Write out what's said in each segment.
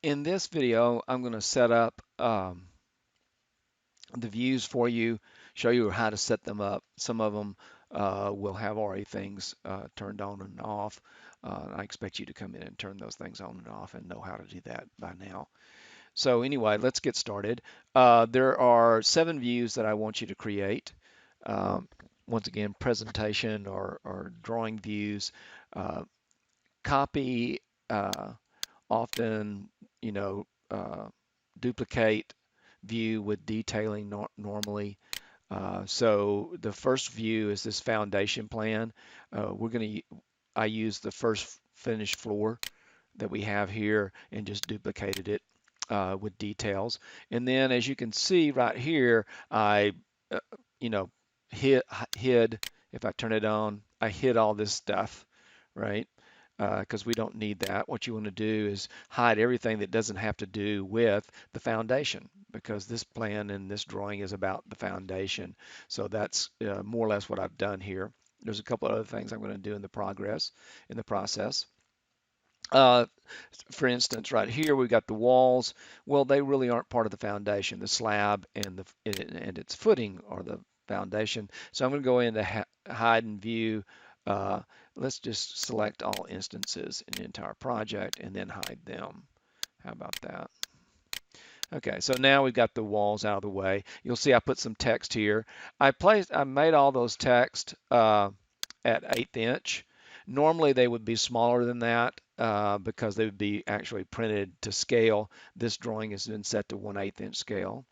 In this video, I'm going to set up the views for you, show you how to set them up. Some of them will have already things turned on and off. I expect you to come in and turn those things on and off and know how to do that by now. So anyway, let's get started. There are 7 views that I want you to create. Um, Once again, presentation or drawing views. Uh, Copy, often, you know, duplicate view with detailing normally. So the first view is this foundation plan. I use the first finished floor that we have here and just duplicated it with details. And then as you can see right here, I, uh, you know, hid, if I turn it on, I hid all this stuff, right? Because we don't need that. What you want to do is hide everything that doesn't have to do with the foundation, because this plan and this drawing is about the foundation. So that's more or less what I've done here. There's a couple other things I'm going to do in the process. Uh, for instance, right here we've got the walls. Well, they really aren't part of the foundation. The slab and its footing are the foundation. So I'm going to go into hide and view. Uh, let's just select all instances in the entire project and then hide them. How about that? Okay, so now we've got the walls out of the way. You'll see I put some text here. I made all those text at 1/8 inch. Normally they would be smaller than that because they would be actually printed to scale. This drawing has been set to 1/8 inch scale.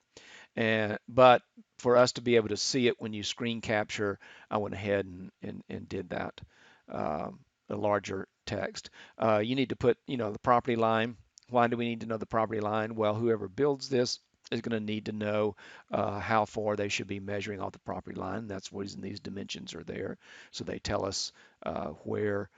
But for us to be able to see it when you screen capture, I went ahead and did that, a larger text. You need to put, the property line. Why do we need to know the property line? Well, whoever builds this is going to need to know how far they should be measuring off the property line. That's the reason these dimensions are there. So they tell us where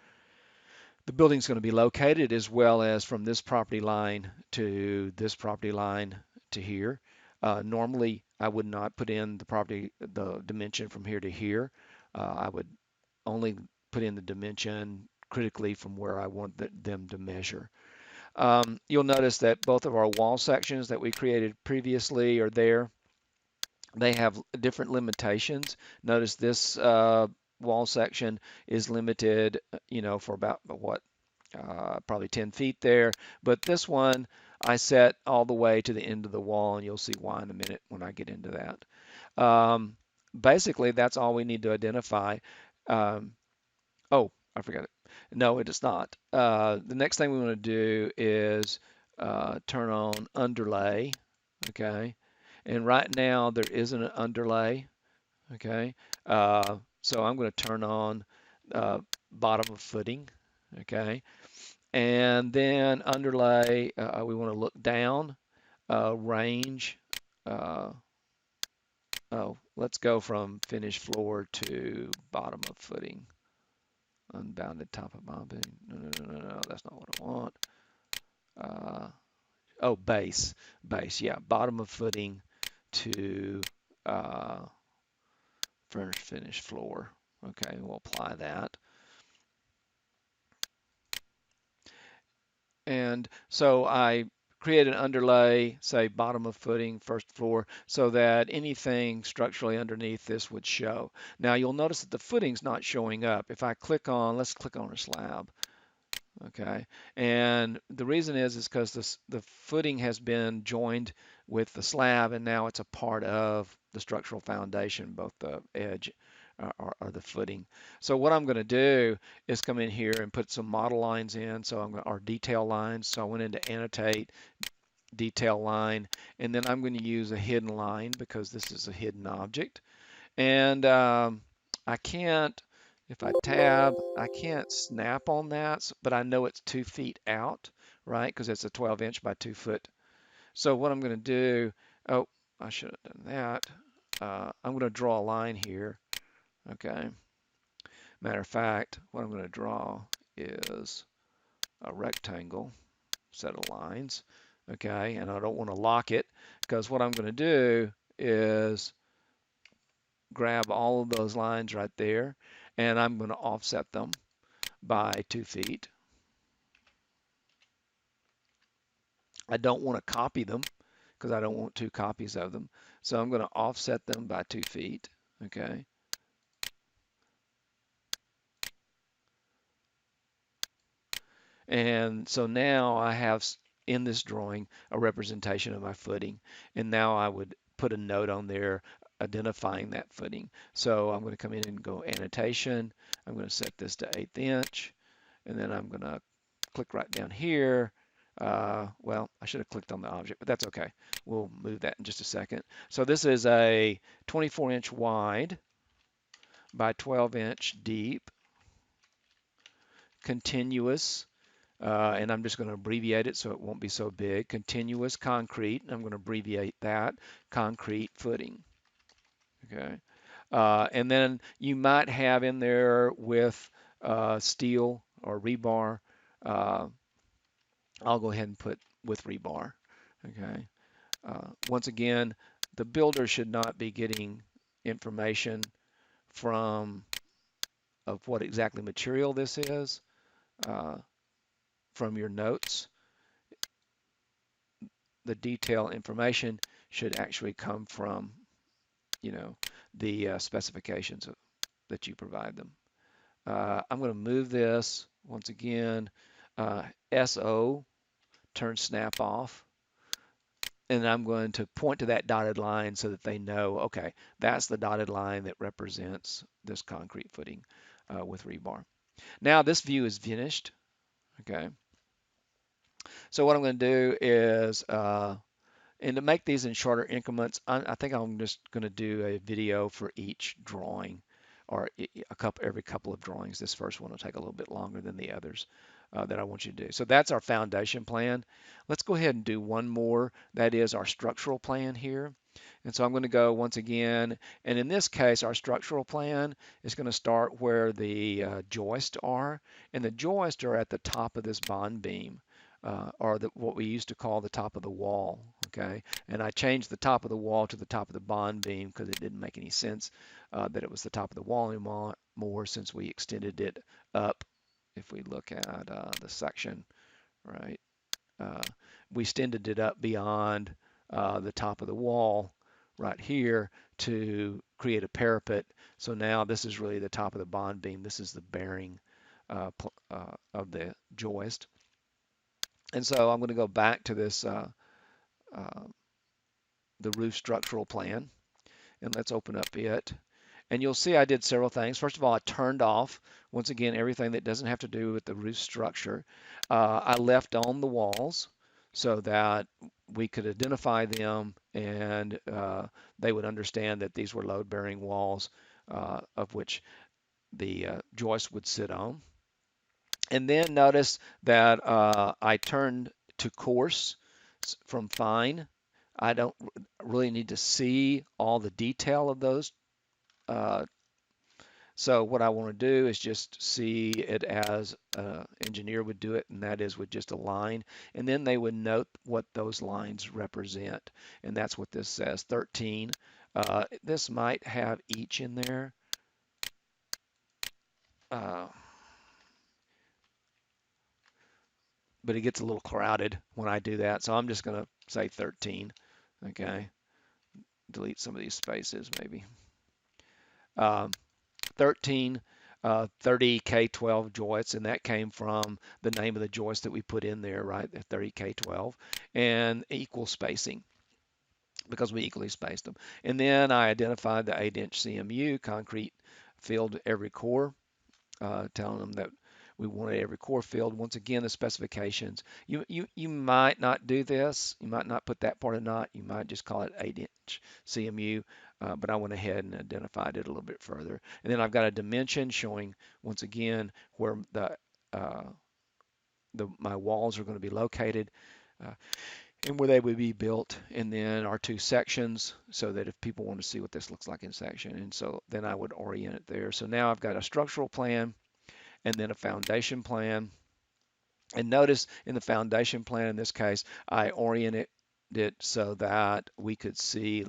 the building is going to be located, as well as from this property line to this property line to here. Normally, I would not put in the dimension from here to here. I would only put in the dimension critically from where I want them to measure. You'll notice that both of our wall sections that we created previously are there. They have different limitations. Notice this wall section is limited, for about what, probably 10 feet there. But this one I set all the way to the end of the wall, and you'll see why in a minute when I get into that. Basically, that's all we need to identify. Um, oh, I forgot it. No, it is not. The next thing we want to do is turn on underlay. Okay. And right now there isn't an underlay. Okay. So I'm going to turn on bottom of footing. Okay. And then underlay, we want to look down, range. Uh, let's go from finished floor to bottom of footing. Unbounded top of mobbing. No, that's not what I want. Uh, oh, base. Yeah, bottom of footing to uh, finished floor. Okay, we'll apply that. And so I create an underlay, say bottom of footing, first floor, so that anything structurally underneath this would show. Now you'll notice that the footing's not showing up. If I let's click on a slab. Okay, and the reason is because the footing has been joined with the slab, and now it's a part of the structural foundation, both the edge or the footing. So what I'm going to do is come in here and put some model lines in. So or detail lines. So I went into annotate, detail line, and then I'm going to use a hidden line because this is a hidden object. And I can't, if I tab, I can't snap on that, but I know it's 2 feet out, right? Because it's a 12 inch by 2 foot. So what I'm going to do, oh, I should have done that. I'm going to draw a line here. Okay. Matter of fact, what I'm going to draw is a rectangle set of lines. Okay. And I don't want to lock it, because what I'm going to do is grab all of those lines right there, and I'm going to offset them by 2 feet. I don't want to copy them because I don't want two copies of them. So I'm going to offset them by 2 feet. Okay. And so now I have in this drawing a representation of my footing. And now I would put a note on there identifying that footing. So I'm going to come in and go annotation. I'm going to set this to 1/8 inch. And then I'm going to click right down here. Well, I should have clicked on the object, but that's okay. We'll move that in just a second. So this is a 24-inch wide by 12-inch deep, continuous, and I'm just going to abbreviate it so it won't be so big. Continuous concrete, and I'm going to abbreviate that, concrete footing. Okay. And then you might have in there with steel or rebar. Uh, I'll go ahead and put with rebar. Okay. Once again, the builder should not be getting information from of what exactly material this is uh, from your notes. The detailed information should actually come from, you know, the specifications that you provide them. I'm going to move this once again. SO, turn snap off. And I'm going to point to that dotted line so that they know, okay, that's the dotted line that represents this concrete footing with rebar. Now this view is finished. Okay. So what I'm going to do is and to make these in shorter increments, I think I'm just going to do a video for each drawing or every couple of drawings. This first one will take a little bit longer than the others that I want you to do. So that's our foundation plan. Let's go ahead and do one more. That is our structural plan here. And so I'm going to go once again, and in this case, our structural plan is going to start where the joists are, and the joists are at the top of this bond beam. Or what we used to call the top of the wall, okay? And I changed the top of the wall to the top of the bond beam because it didn't make any sense that it was the top of the wall anymore since we extended it up. If we look at the section, right, uh, we extended it up beyond the top of the wall right here to create a parapet. So now this is really the top of the bond beam. This is the bearing of the joist. And so I'm going to go back to this, uh, the roof structural plan, and let's open up it. And you'll see I did several things. First of all, I turned off, once again, everything that doesn't have to do with the roof structure. I left on the walls so that we could identify them and they would understand that these were load-bearing walls of which the joist would sit on. And then notice that I turned to coarse from fine. I don't really need to see all the detail of those. Uh, so what I want to do is just see it as an engineer would do it, and that is with just a line. And then they would note what those lines represent. And that's what this says, 13. This might have each in there. Uh, but it gets a little crowded when I do that. So I'm just going to say 13. Okay. Delete some of these spaces maybe. 13 30K12 joists, and that came from the name of the joist that we put in there, right? The 30K12, and equal spacing because we equally spaced them. And then I identified the 8-inch CMU, concrete filled every core, telling them that we wanted every core filled. Once again, the specifications. You might not do this. You might not put that part of knot. You might just call it 8-inch CMU. But I went ahead and identified it a little bit further. And then I've got a dimension showing once again where uh, my walls are going to be located. And where they would be built, and then our two sections so that if people want to see what this looks like in section, and so then I would orient it there. So now I've got a structural plan and then a foundation plan. And notice in the foundation plan, in this case, I oriented it so that we could see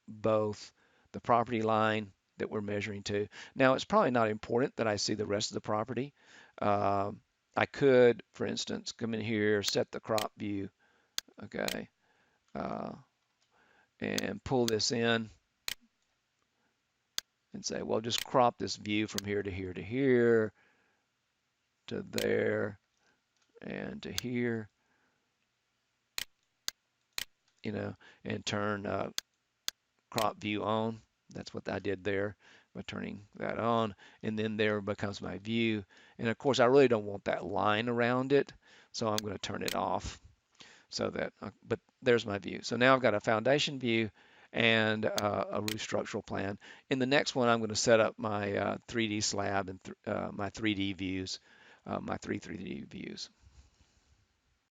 both the property line that we're measuring to. Now, it's probably not important that I see the rest of the property. I could, for instance, come in here, set the crop view okay, uh, and pull this in and say, well, just crop this view from here to here to here to there and to here, you know, and turn crop view on. That's what I did there by turning that on. And then there becomes my view. And of course, I really don't want that line around it. So I'm going to turn it off so that, but there's my view. So now I've got a foundation view and a roof structural plan. In the next one, I'm going to set up my 3D slab and my 3D views, my 3D views.